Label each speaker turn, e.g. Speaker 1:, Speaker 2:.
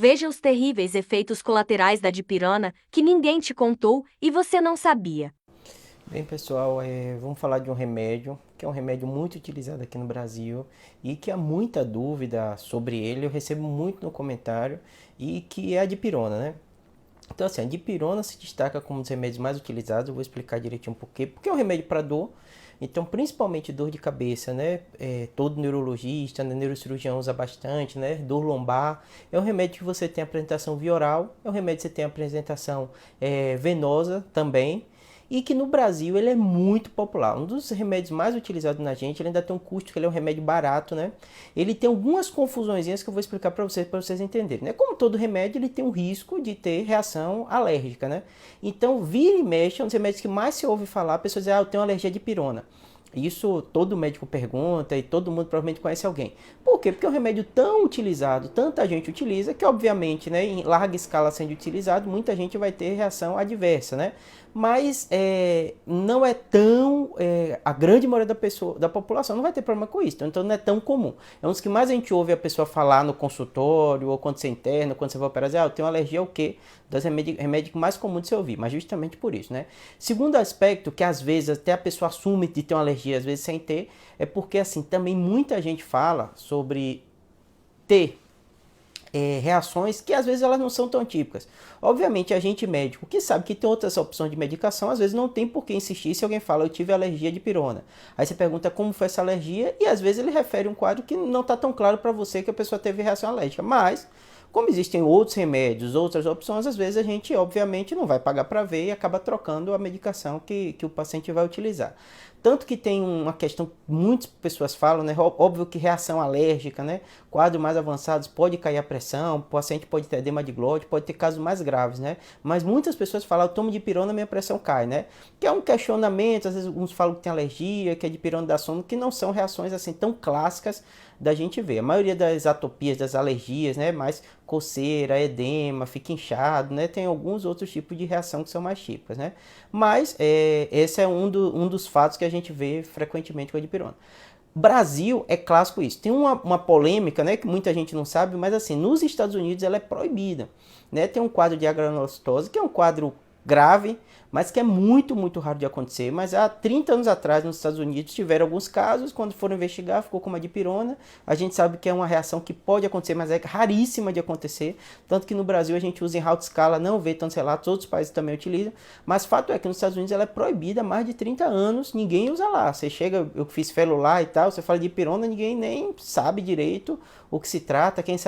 Speaker 1: Veja os terríveis efeitos colaterais da dipirona que ninguém te contou e você não sabia.
Speaker 2: Bem, pessoal, vamos falar de um remédio que é um remédio muito utilizado aqui no Brasil e que há muita dúvida sobre ele, eu recebo muito no comentário, e que é a dipirona, né? Então, assim, a dipirona se destaca como um dos remédios mais utilizados, eu vou explicar direitinho por quê. Porque é um remédio para dor, então, principalmente dor de cabeça, né? Todo neurologista, né? Neurocirurgião usa bastante, né? Dor lombar. É um remédio que você tem apresentação via oral, é um remédio que você tem apresentação venosa também. E que no Brasil ele é muito popular. Um dos remédios mais utilizados na gente, ele ainda tem um custo que ele é um remédio barato, né? Ele tem algumas confusõezinhas que eu vou explicar para vocês entenderem, né? Como todo remédio, ele tem um risco de ter reação alérgica, né? Então, vira e mexe, é um dos remédios que mais se ouve falar, a pessoa diz, eu tenho alergia de pirona. Isso todo médico pergunta e todo mundo provavelmente conhece alguém. Por quê? Porque é um remédio tão utilizado, tanta gente utiliza, que obviamente, né, em larga escala sendo utilizado, muita gente vai ter reação adversa, né? Mas não é tão. A grande maioria da população não vai ter problema com isso, então não é tão comum. É um dos que mais a gente ouve a pessoa falar no consultório, ou quando você interna, quando você vai operar, dizer, eu tenho alergia ao quê? Das remédios mais comuns de se ouvir, mas justamente por isso, né? Segundo aspecto, que às vezes até a pessoa assume de ter uma alergia, às vezes sem ter, é porque assim, também muita gente fala sobre ter reações que às vezes elas não são tão típicas. Obviamente, a gente médico que sabe que tem outras opções de medicação, às vezes não tem por que insistir se alguém fala, eu tive alergia de pirona. Aí você pergunta como foi essa alergia e às vezes ele refere um quadro que não está tão claro para você que a pessoa teve reação alérgica. Mas, como existem outros remédios, outras opções, às vezes a gente obviamente não vai pagar para ver e acaba trocando a medicação que o paciente vai utilizar. Tanto que tem uma questão que muitas pessoas falam, né? Óbvio que reação alérgica, né? Quadros mais avançados pode cair a pressão, o paciente pode ter edema de glote, pode ter casos mais graves, né? Mas muitas pessoas falam, eu tomo dipirona, minha pressão cai, né? Que é um questionamento, às vezes alguns falam que tem alergia, que é dipirona dá sono, que não são reações assim tão clássicas da gente ver. A maioria das atopias, das alergias, né? Mais coceira, edema, fica inchado, né? Tem alguns outros tipos de reação que são mais típicas, né? Mas esse é um dos fatos que a gente vê frequentemente com a dipirona. Brasil é clássico isso. Tem uma polêmica, né, que muita gente não sabe, mas assim, nos Estados Unidos ela é proibida, né? Tem um quadro de agranulocitose, que é um quadro grave, mas que é muito, muito raro de acontecer. Mas há 30 anos atrás, nos Estados Unidos, tiveram alguns casos, quando foram investigar, ficou com uma dipirona. A gente sabe que é uma reação que pode acontecer, mas é raríssima de acontecer. Tanto que no Brasil a gente usa em alta escala, não vê tantos relatos, outros países também utilizam. Mas fato é que nos Estados Unidos ela é proibida há mais de 30 anos, ninguém usa lá. Você chega, eu fiz felular e tal, você fala de dipirona, ninguém nem sabe direito o que se trata. Quem sabe